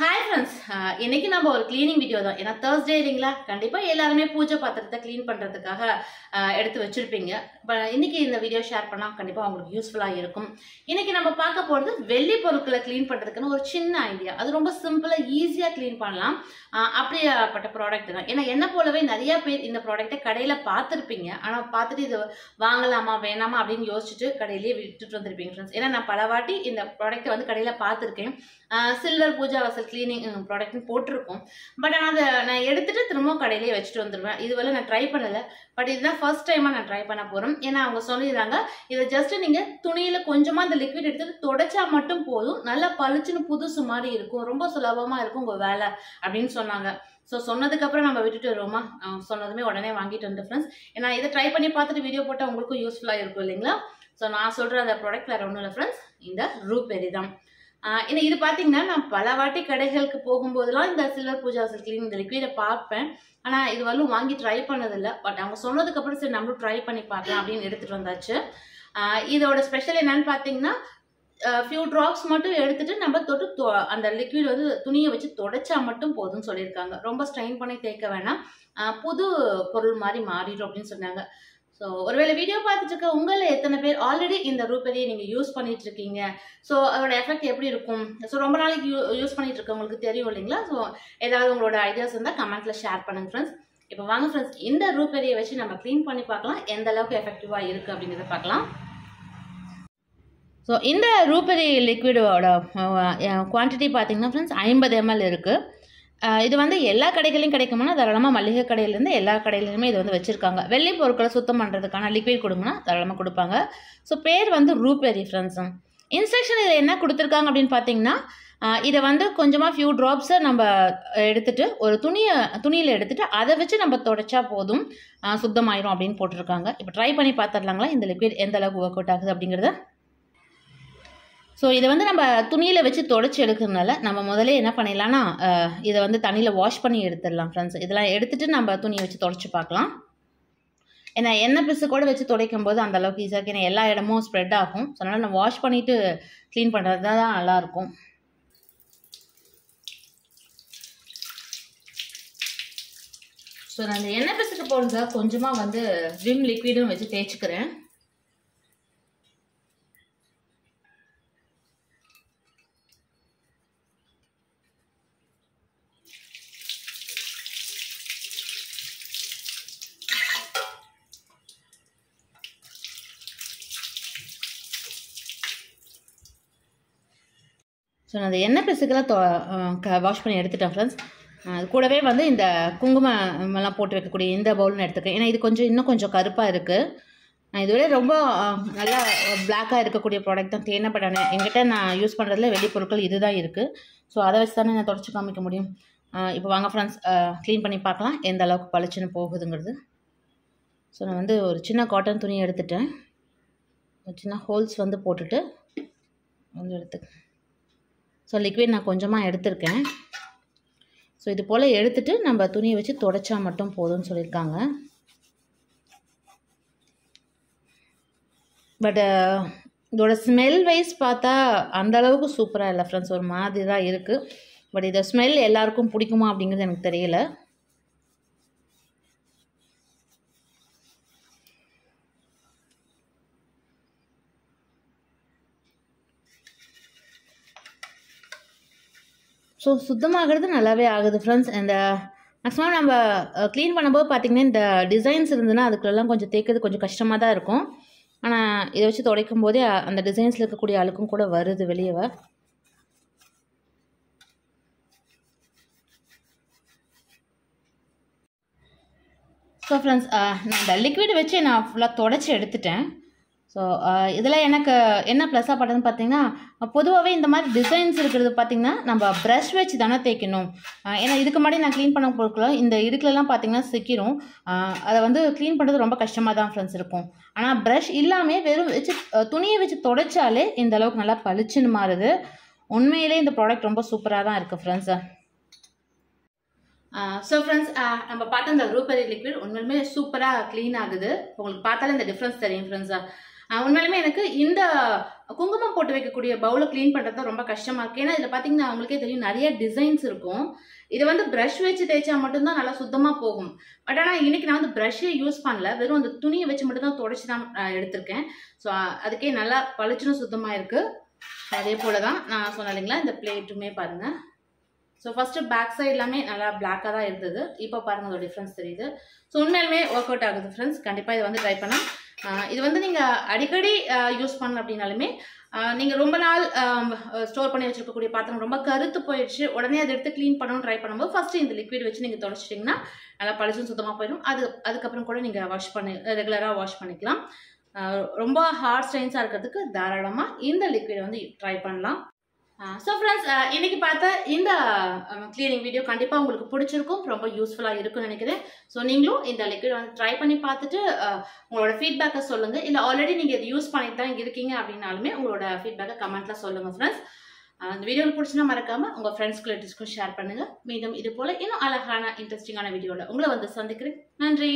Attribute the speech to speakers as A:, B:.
A: Hi friends, இன்னைக்கு நம்ம ஒரு cleaning video தான். ஏன்னா Thursday இல்லீங்களா? கண்டிப்பா எல்லாருமே பூஜை பாத்திரத்தை clean பண்றதுக்காக எடுத்து வச்சிருப்பீங்க. இன்னைக்கு இந்த வீடியோ ஷேர் பண்ணா கண்டிப்பா உங்களுக்கு யூஸ்ஃபுல்லா இருக்கும். இன்னைக்கு நம்ம பார்க்க போறது வெள்ளி பொருட்களை clean பண்றதுக்கான ஒரு சின்ன ஐடியா. அது ரொம்ப சிம்பிளா ஈஸியா clean பண்ணலாம். அப்படியேப்பட்ட ப்ராடக்ட் தான். ஏன்னா என்ன போலவே நிறைய பேர் இந்த ப்ராடக்ட்டை கடையில பார்த்திருப்பீங்க. ஆனா பார்த்துட்டு இது வாங்கலாமா வேணாமா அப்படின்னு யோசிச்சுட்டு கடையிலேயே விட்டுட்டு வந்திருப்பீங்க ஃப்ரெண்ட்ஸ். ஏன்னா நான் பல வாட்டி இந்த ப்ராடக்ட்டை வந்து கடையில பார்த்திருக்கேன். சில்வர் பூஜா வாசல் கிளீனிங் ப்ராடக்ட்னு போட்டிருக்கோம். பட் ஆனால் அதை நான் எடுத்துட்டு திரும்பவும் கடையிலேயே வச்சுட்டு வந்துடுவேன். இதுவரை நான் ட்ரை பண்ணலை. பட் இதுதான் ஃபர்ஸ்ட் டைமாக நான் ட்ரை பண்ண போகிறோம். ஏன்னா அவங்க சொல்லிடுறாங்க இதை ஜஸ்ட் நீங்கள் துணியில் கொஞ்சமாக அந்த லிக்விட் எடுத்துட்டு தொடச்சா மட்டும் போதும், நல்லா பளிச்சுன்னு புதுசு மாதிரி இருக்கும், ரொம்ப சுலபமாக இருக்கும் உங்கள் வேலை அப்படின்னு சொன்னாங்க. ஸோ சொன்னதுக்கப்புறம் நம்ம விட்டுட்டு வருவோமா? சொன்னதுமே உடனே வாங்கிட்டு வந்து ஃப்ரெண்ட்ஸ். ஏன்னா இதை ட்ரை பண்ணி பார்த்துட்டு வீடியோ போட்டால் உங்களுக்கும் யூஸ்ஃபுல்லாக இருக்கும் இல்லைங்களா? ஸோ நான் சொல்கிற அந்த ப்ராடக்ட் வேறு ஒன்றும் இல்லை ஃப்ரெண்ட்ஸ், இந்த ரூபெரி தான். இது பார்த்தீங்கன்னா நான் பல வாட்டி கடைகளுக்கு போகும்போதெல்லாம் இந்த சில்வர் பூஜா வாசல் கிளீன் இந்த லிக்விடை பார்ப்பேன். ஆனால் இது வரலும் வாங்கி ட்ரை பண்ணதில்லை. பட் அவங்க சொன்னதுக்கப்புறம் சரி நம்மளும் ட்ரை பண்ணி பார்க்கலாம் அப்படின்னு எடுத்துகிட்டு வந்தாச்சு. இதோட ஸ்பெஷல் என்னன்னு பார்த்தீங்கன்னா ஃபியூ ட்ராப்ஸ் மட்டும் எடுத்துட்டு நம்ம தொட்டு அந்த லிக்விட் வந்து துணியை வச்சு தொடச்சா மட்டும் போதும்னு சொல்லியிருக்காங்க. ரொம்ப ஸ்ட்ரெயின் பண்ணி தேய்க்க வேணாம், புது பொருள் மாதிரி மாறிடும் அப்படின்னு சொன்னாங்க. ஸோ ஒருவேளை வீடியோ பார்த்துட்டு இருக்க உங்களில் எத்தனை பேர் ஆல்ரெடி இந்த ரூபெரியை நீங்கள் யூஸ் பண்ணிட்டு இருக்கீங்க? ஸோ அதோட எஃபெக்ட் எப்படி இருக்கும்? ஸோ ரொம்ப நாளைக்கு யூஸ் பண்ணிட்டு இருக்கவங்களுக்கு தெரியும் இல்லைங்களா? ஸோ ஏதாவது உங்களோட ஐடியாஸ் இருந்தால் கமெண்ட்ல ஷேர் பண்ணுங்க ஃப்ரெண்ட்ஸ். இப்போ வாங்க ஃப்ரெண்ட்ஸ், இந்த ரூபெரியை வச்சு நம்ம க்ளீன் பண்ணி பார்க்கலாம் எந்த அளவுக்கு எஃபெக்டிவாக இருக்குது அப்படிங்கிறத பார்க்கலாம். ஸோ இந்த ரூபெரி லிக்விடோட குவான்டிட்டி பார்த்தீங்கன்னா ஃப்ரெண்ட்ஸ் 50 ml இருக்குது. இது வந்து எல்லா கடைகளையும் கிடைக்குமானா தாராளமாக மளிகை கடையிலேருந்து எல்லா கடையிலுமே இது வந்து வச்சுருக்காங்க. வெள்ளி பொருட்களை சுத்தம் பண்ணுறதுக்கான லிக்விட் கொடுங்கன்னா தாராளமாக கொடுப்பாங்க. ஸோ பேர் வந்து ரூபெரி ஃப்ரெண்ட்ஸ். இன்ஸ்ட்ரக்ஷன் இதில் என்ன கொடுத்துருக்காங்க அப்படின்னு பார்த்தீங்கன்னா, இதை வந்து கொஞ்சமாக ஃபியூ ட்ராப்ஸை நம்ம எடுத்துகிட்டு ஒரு துணியில் எடுத்துகிட்டு அதை வச்சு நம்ம தொடச்சா போதும், சுத்தமாயிரும் அப்படின்னு போட்டிருக்காங்க. இப்போ ட்ரை பண்ணி பார்த்துடலாங்களா இந்த லிக்விட் எந்த அளவுக்கு ஒர்க் அவுட் ஆகுது அப்படிங்கிறத. ஸோ இதை வந்து நம்ம துணியில் வச்சு தொடச்சி எடுக்கிறதுனால நம்ம முதல்ல என்ன பண்ணிடலாம்னா இதை வந்து தண்ணியில் வாஷ் பண்ணி எடுத்துடலாம் ஃப்ரெண்ட்ஸ். இதெல்லாம் எடுத்துகிட்டு நம்ம துணியை வச்சு தொடச்சி பார்க்கலாம். ஏன்னா எண்ணெய் பிசு கூட வச்சு துடைக்கும் போது அந்த அளவுக்கு ஈஸியாக இருக்குது. ஏன்னா எல்லா இடமும் ஸ்ப்ரெட் ஆகும். ஸோ அதனால் நம்ம வாஷ் பண்ணிவிட்டு க்ளீன் பண்ணுறது தான் நல்லாயிருக்கும். ஸோ நான் இந்த எண்ணெய் பிசுக்கு போடுறதுக்காக கொஞ்சமாக வந்து விம் லிக்விடும் வச்சு தேய்ச்சிக்கிறேன். ஸோ நான் அந்த எண்ணெய் பிசுக்கெல்லாம் வாஷ் பண்ணி எடுத்துட்டேன் ஃப்ரெண்ட்ஸ். அது கூடவே வந்து இந்த குங்குமம்லாம் போட்டு வைக்கக்கூடிய இந்த பவுல்னு எடுத்துக்கேன். ஏன்னா இது இன்னும் கொஞ்சம் கருப்பாக இருக்குது. நான் இதுவரை ரொம்ப நல்லா பிளாக்காக இருக்கக்கூடிய ப்ராடக்ட் தான் தேனை. பட் என்கிட்ட நான் யூஸ் பண்ணுறதுல வெள்ளி பொருட்கள் இது தான் இருக்குது. ஸோ அதை வச்சு தானே நான் தொடச்சி காமிக்க முடியும். இப்போ வாங்க ஃப்ரெண்ட்ஸ், க்ளீன் பண்ணி பார்க்கலாம் எந்த அளவுக்கு பளிச்சுன்னு போகுதுங்கிறது. ஸோ நான் வந்து ஒரு சின்ன காட்டன் துணி எடுத்துட்டேன். ஒரு சின்ன ஹோல்ஸ் வந்து போட்டுட்டு வந்து எடுத்துக்கேன். ஸோ லிக்விட் நான் கொஞ்சமாக எடுத்திருக்கேன். ஸோ இது போல் எடுத்துகிட்டு நம்ம துணியை வச்சு தொடச்சா மட்டும் போதும்னு சொல்லியிருக்காங்க. பட் இதோட ஸ்மெல் வைஸ் பார்த்தா அந்த அளவுக்கு சூப்பராக இல்லை ஃப்ரெண்ட்ஸ், ஒரு மாதிரி தான் இருக்குது. பட் இதை ஸ்மெல் எல்லாருக்கும் பிடிக்குமா அப்படிங்கிறது எனக்கு தெரியல. ஸோ சுத்தமாகிறது நல்லாவே ஆகுது ஃப்ரெண்ட்ஸ். இந்த மேக்ஸிமம் நம்ம க்ளீன் பண்ணும்போது பார்த்திங்கன்னா இந்த டிசைன்ஸ் இருந்ததுன்னா அதுக்குள்ளெல்லாம் கொஞ்சம் தேய்க்கிறது கொஞ்சம் கஷ்டமாக தான் இருக்கும். ஆனால் இதை வச்சு துடைக்கும் போதே அந்த டிசைன்ஸில் இருக்கக்கூடிய அழுக்கும் கூட வருது வெளியே. ஸோ ஃப்ரெண்ட்ஸ், நான் இந்த லிக்விட் வச்சு நான் ஃபுல்லாக தொடச்சி எடுத்துட்டேன். ஸோ இதில் எனக்கு என்ன ப்ளஸ்ஸாக படுதுன்னு பார்த்தீங்கன்னா, பொதுவாகவே இந்த மாதிரி டிசைன்ஸ் இருக்கிறது பார்த்திங்கன்னா நம்ம ப்ரஷ் வச்சு தானே தேய்க்கணும். ஏன்னா இதுக்கு முன்னாடி நான் க்ளீன் பண்ண பொருட்கள் இந்த இதுக்குலலாம் பார்த்திங்கன்னா சிக்கிரும். அதை வந்து க்ளீன் பண்ணுறது ரொம்ப கஷ்டமாக தான் ஃப்ரெண்ட்ஸ் இருக்கும். ஆனால் ப்ரஷ் இல்லாமல் வெறும் வச்சு துணியை வச்சு தொடச்சாலே இந்த அளவுக்கு நல்லா பளிச்சுன்னு மாறுது. உண்மையிலே இந்த ப்ராடக்ட் ரொம்ப சூப்பராக தான் இருக்குது ஃப்ரெண்ட்ஸ். ஸோ ஃப்ரெண்ட்ஸ், நம்ம பார்த்த இந்த ரூபெரி லிக்விட் உண்மையுமே சூப்பராக க்ளீன் ஆகுது. உங்களுக்கு பார்த்தாலே இந்த டிஃப்ரென்ஸ் தெரியும் ஃப்ரெண்ட்ஸா. உண்மையிலுமே எனக்கு இந்த குங்குமம் போட்டு வைக்கக்கூடிய பவுலை க்ளீன் பண்ணுறது தான் ரொம்ப கஷ்டமாக இருக்குது. ஏன்னா இதில் பார்த்தீங்கன்னா அவங்களுக்கே தெரியும் நிறைய டிசைன்ஸ் இருக்கும். இது வந்து ப்ரஷ் வச்சு தேய்ச்சா மட்டும்தான் நல்லா சுத்தமாக போகும். பட் ஆனால் இன்றைக்கி நான் வந்து ப்ரஷ்ஷே யூஸ் பண்ணல, வெறும் அந்த துணியை வச்சு மட்டும் தான் துடைச்சி தான் எடுத்திருக்கேன். ஸோ அதுக்கே நல்லா பளிச்சுன்னு சுத்தமாக இருக்குது. அதே போல் தான் நான் சொன்னேன் இல்லைங்களா, இந்த பிளேட்டுமே பாருங்கள். ஸோ ஃபஸ்ட்டு பேக் சைட் எல்லாமே நல்லா பிளாக்காக தான் இருந்தது. இப்போ பாருங்கள் அதோட டிஃப்ரென்ஸ் தெரியுது. ஸோ உண்மையிலுமே ஒர்க் அவுட் ஆகுது ஃப்ரெண்ட்ஸ். கண்டிப்பாக இதை வந்து ட்ரை பண்ணலாம். இது வந்து நீங்கள் அடிக்கடி யூஸ் பண்ண அப்படின்னாலுமே நீங்கள் ரொம்ப நாள் ஸ்டோர் பண்ணி வச்சுருக்கக்கூடிய பாத்திரம் ரொம்ப கருத்து போயிடுச்சு, உடனே அதை எடுத்து க்ளீன் பண்ணணும் ட்ரை பண்ணும்போது ஃபஸ்ட்டு இந்த லிக்விட் வச்சு நீங்கள் தொடச்சிட்டிங்கன்னா நல்லா பளிச்சும் சுத்தமாக போயிடும். அதுக்கப்புறம் கூட நீங்கள் ரெகுலராக வாஷ் பண்ணிக்கலாம். ரொம்ப ஹார்ட் ஸ்ட்ரெயின்ஸாக இருக்கிறதுக்கு தாராளமாக இந்த லிக்விட் வந்து ட்ரை பண்ணலாம். ஸோ ஃப்ரெண்ட்ஸ், இன்னைக்கு பார்த்த இந்த கிளீனிங் வீடியோ கண்டிப்பாக உங்களுக்கு பிடிச்சிருக்கும், ரொம்ப யூஸ்ஃபுல்லாக இருக்கும்னு நினைக்கிறேன். ஸோ நீங்களும் இந்த லிக்விட் வந்து ட்ரை பண்ணி பார்த்துட்டு உங்களோட ஃபீட்பேக்கை சொல்லுங்கள். இல்லை ஆல்ரெடி நீங்கள் இது யூஸ் பண்ணிட்டு தான் இருக்கீங்க அப்படின்னாலுமே உங்களோட ஃபீட்பேக்கை கமெண்ட்டில் சொல்லுங்கள் ஃப்ரெண்ட்ஸ். இந்த வீடியோ பிடிச்சினா மறக்காமல் உங்கள் ஃப்ரெண்ட்ஸ்க்கு ரிலேட்டிவ்ஸ்க்கும் ஷேர் பண்ணுங்கள். மீண்டும் இது போல் இன்னும் அழகான இன்ட்ரெஸ்டிங்கான வீடியோவில் உங்களை வந்து சந்திக்கிறேன். நன்றி.